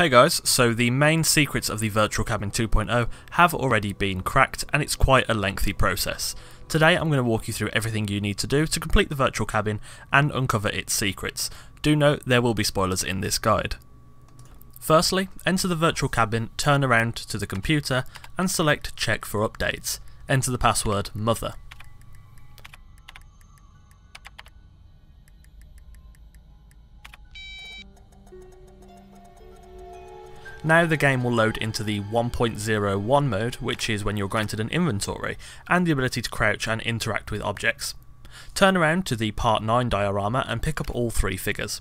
Hey guys, so the main secrets of the Virtual Cabin 2.0 have already been cracked and it's quite a lengthy process. Today I'm going to walk you through everything you need to do to complete the Virtual Cabin and uncover its secrets. Do note there will be spoilers in this guide. Firstly, enter the Virtual Cabin, turn around to the computer and select Check for Updates. Enter the password Mother. Now the game will load into the 1.01 mode, which is when you're granted an inventory and the ability to crouch and interact with objects. Turn around to the Part 9 diorama and pick up all three figures.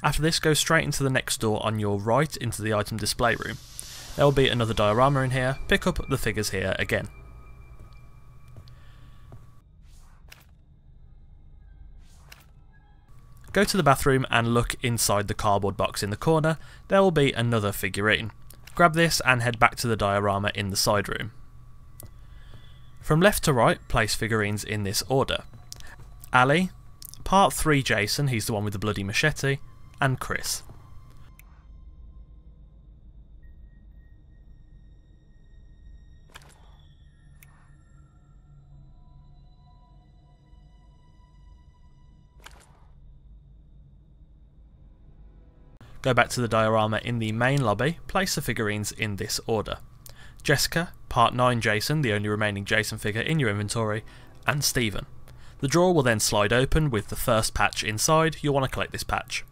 After this, go straight into the next door on your right into the item display room. There will be another diorama in here, pick up the figures here again. Go to the bathroom and look inside the cardboard box in the corner. There will be another figurine. Grab this and head back to the diorama in the side room. From left to right, place figurines in this order. Ali, Part 3 Jason, he's the one with the bloody machete, and Chris. Go back to the diorama in the main lobby, place the figurines in this order. Jessica, Part 9 Jason, the only remaining Jason figure in your inventory, and Stephen. The drawer will then slide open with the first patch inside. You'll want to collect this patch.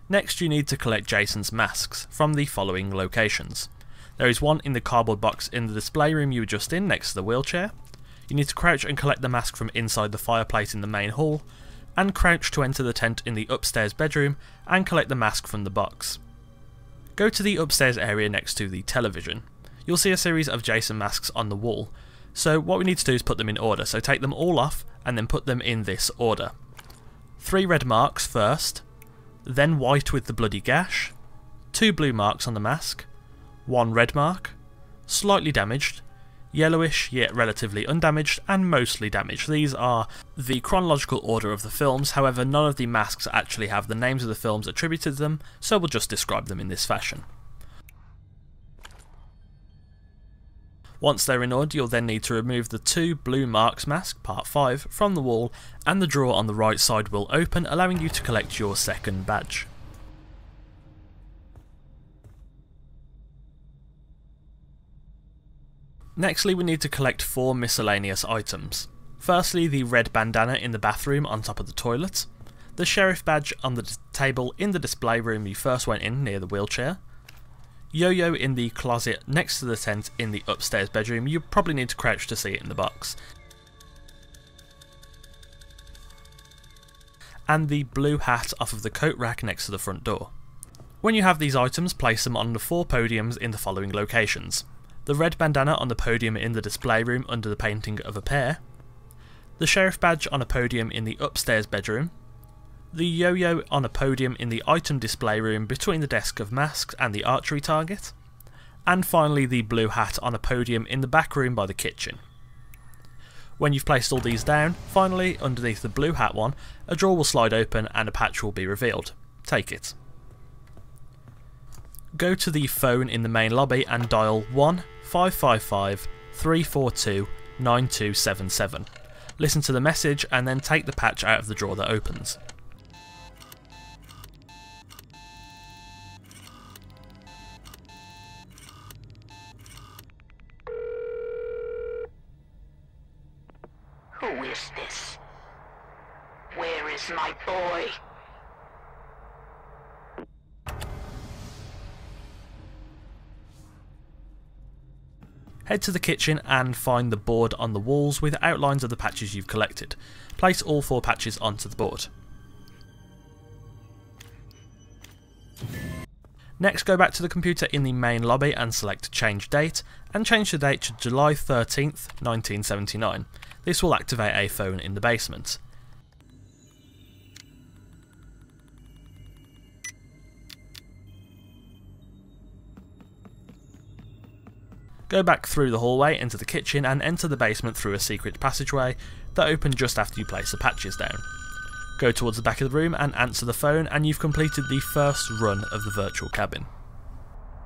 Next you need to collect Jason's masks from the following locations. There is one in the cardboard box in the display room you were just in next to the wheelchair. You need to crouch and collect the mask from inside the fireplace in the main hall, and crouch to enter the tent in the upstairs bedroom and collect the mask from the box. Go to the upstairs area next to the television. You'll see a series of Jason masks on the wall, so what we need to do is put them in order, so take them all off and then put them in this order. 3 red marks first, then white with the bloody gash, 2 blue marks on the mask, 1 red mark, slightly damaged, yellowish yet relatively undamaged, and mostly damaged. These are the chronological order of the films, however none of the masks actually have the names of the films attributed to them, so we'll just describe them in this fashion. Once they're in order, you'll then need to remove the 2 blue marks mask, Part 5, from the wall, and the drawer on the right side will open, allowing you to collect your second badge. Nextly, we need to collect 4 miscellaneous items. Firstly, the red bandana in the bathroom on top of the toilet, the sheriff badge on the table in the display room you first went in near the wheelchair, yo-yo in the closet next to the tent in the upstairs bedroom. You probably need to crouch to see it in the box, and the blue hat off of the coat rack next to the front door. When you have these items, place them on the 4 podiums in the following locations. The red bandana on the podium in the display room under the painting of a pear, the sheriff badge on a podium in the upstairs bedroom, the yo-yo on a podium in the item display room between the desk of masks and the archery target, and finally the blue hat on a podium in the back room by the kitchen. When you've placed all these down, finally underneath the blue hat one, a drawer will slide open and a patch will be revealed. Take it. Go to the phone in the main lobby and dial 1-555-342-9277. Listen to the message and then take the patch out of the drawer that opens. Who is this? Where is my boy? Head to the kitchen and find the board on the walls with outlines of the patches you've collected. Place all 4 patches onto the board. Next, go back to the computer in the main lobby and select Change Date, and change the date to July 13th, 1979. This will activate a phone in the basement. Go back through the hallway into the kitchen and enter the basement through a secret passageway that opened just after you place the patches down. Go towards the back of the room and answer the phone, and you've completed the first run of the virtual cabin.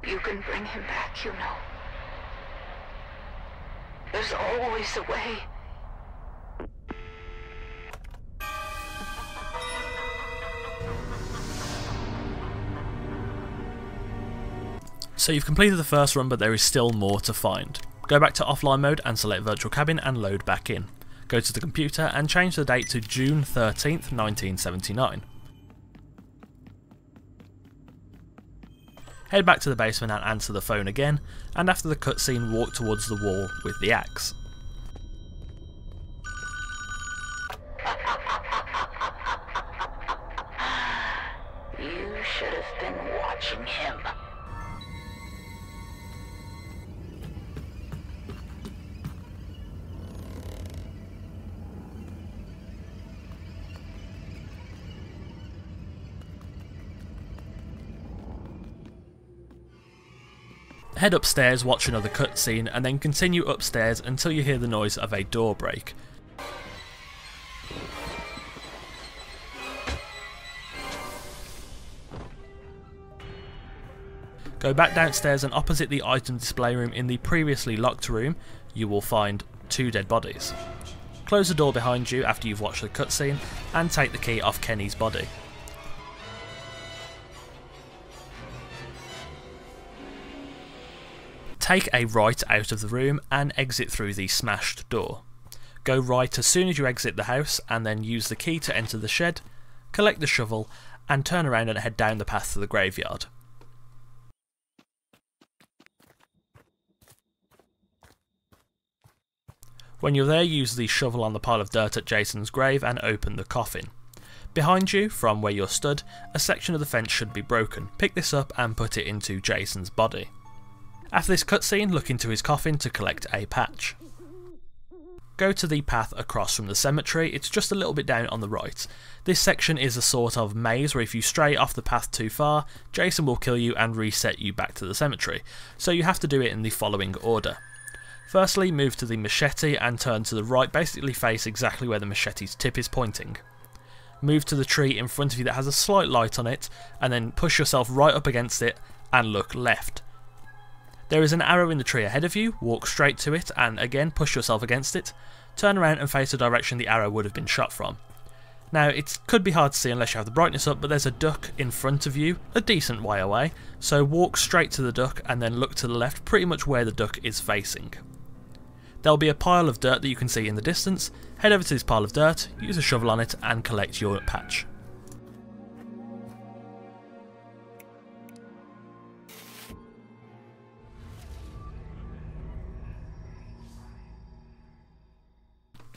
You can bring him back, you know. There's always a way. So you've completed the first run, but there is still more to find. Go back to offline mode and select virtual cabin and load back in. Go to the computer and change the date to June 13th, 1979. Head back to the basement and answer the phone again, and after the cutscene walk towards the wall with the axe. You should have been watching him. Head upstairs, watch another cutscene, and then continue upstairs until you hear the noise of a door break. Go back downstairs, and opposite the item display room in the previously locked room, you will find 2 dead bodies. Close the door behind you after you've watched the cutscene, and take the key off Kenny's body. Take a right out of the room and exit through the smashed door. Go right as soon as you exit the house, and then use the key to enter the shed, collect the shovel, and turn around and head down the path to the graveyard. When you're there, use the shovel on the pile of dirt at Jason's grave and open the coffin. Behind you, from where you're stood, a section of the fence should be broken. Pick this up and put it into Jason's body. After this cutscene, look into his coffin to collect a patch. Go to the path across from the cemetery, it's just a little bit down on the right. This section is a sort of maze where if you stray off the path too far, Jason will kill you and reset you back to the cemetery, so you have to do it in the following order. Firstly, move to the machete and turn to the right, basically face exactly where the machete's tip is pointing. Move to the tree in front of you that has a slight light on it, and then push yourself right up against it and look left. There is an arrow in the tree ahead of you, walk straight to it and again push yourself against it, turn around and face the direction the arrow would have been shot from. Now it could be hard to see unless you have the brightness up, but there's a duck in front of you, a decent way away, so walk straight to the duck and then look to the left pretty much where the duck is facing. There'll be a pile of dirt that you can see in the distance, head over to this pile of dirt, use a shovel on it and collect your patch.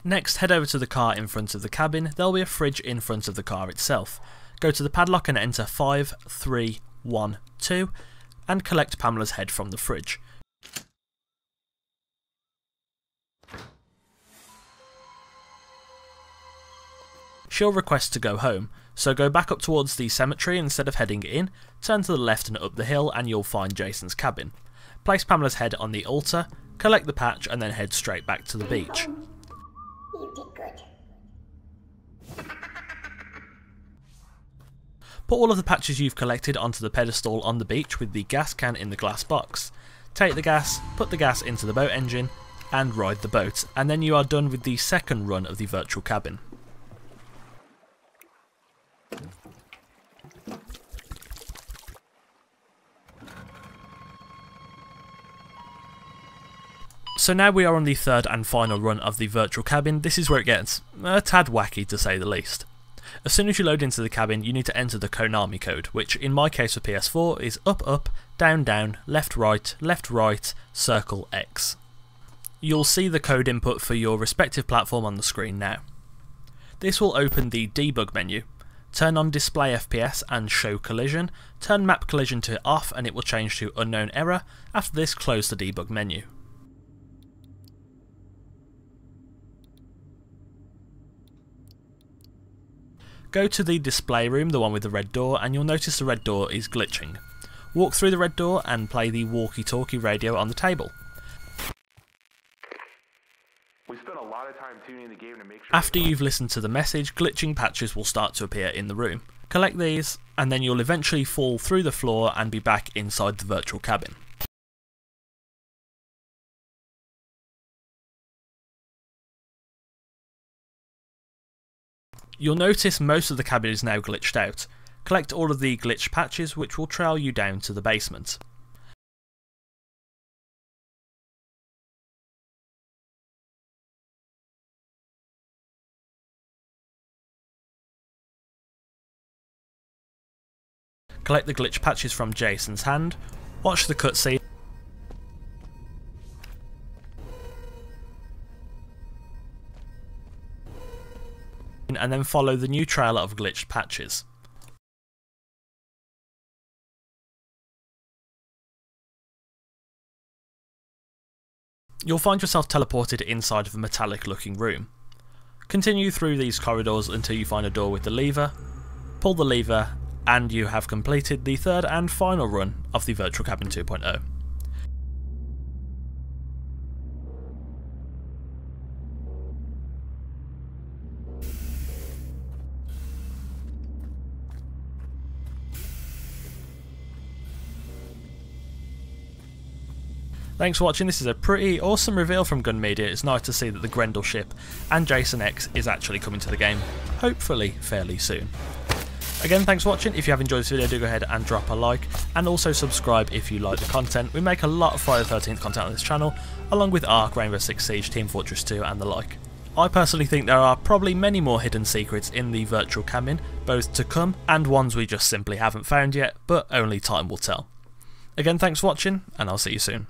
Next, head over to the car in front of the cabin. There'll be a fridge in front of the car itself. Go to the padlock and enter 5312 and collect Pamela's head from the fridge. She'll request to go home, so go back up towards the cemetery instead of heading in, turn to the left and up the hill and you'll find Jason's cabin. Place Pamela's head on the altar, collect the patch and then head straight back to the beach. You did good. Put all of the patches you've collected onto the pedestal on the beach with the gas can in the glass box. Take the gas, put the gas into the boat engine and ride the boat, and then you are done with the second run of the virtual cabin. So now we are on the third and final run of the virtual cabin. This is where it gets a tad wacky to say the least. As soon as you load into the cabin you need to enter the Konami code, which in my case for PS4 is up up, down down, left right, circle X. You'll see the code input for your respective platform on the screen now. This will open the debug menu. Turn on display FPS and show collision, turn map collision to off and it will change to unknown error. After this, close the debug menu. Go to the display room, the one with the red door, and you'll notice the red door is glitching. Walk through the red door and play the walkie-talkie radio on the table. We spent a lot of time tuning the game to make sure. After you've listened to the message, glitching patches will start to appear in the room. Collect these, and then you'll eventually fall through the floor and be back inside the virtual cabin. You'll notice most of the cabin is now glitched out. Collect all of the glitched patches, which will trail you down to the basement. Collect the glitch patches from Jason's hand, watch the cutscene, and then follow the new trailer of glitched patches. You'll find yourself teleported inside of a metallic looking room. Continue through these corridors until you find a door with the lever, pull the lever, and you have completed the third and final run of the Virtual Cabin 2.0. Thanks for watching. This is a pretty awesome reveal from Gun Media. It's nice to see that the Grendel ship and Jason X is actually coming to the game, hopefully fairly soon. Again, thanks for watching. If you have enjoyed this video, do go ahead and drop a like, and also subscribe if you like the content. We make a lot of Friday the 13th content on this channel, along with Ark, Rainbow Six Siege, Team Fortress 2 and the like. I personally think there are probably many more hidden secrets in the virtual cabin, both to come and ones we just simply haven't found yet, but only time will tell. Again, thanks for watching, and I'll see you soon.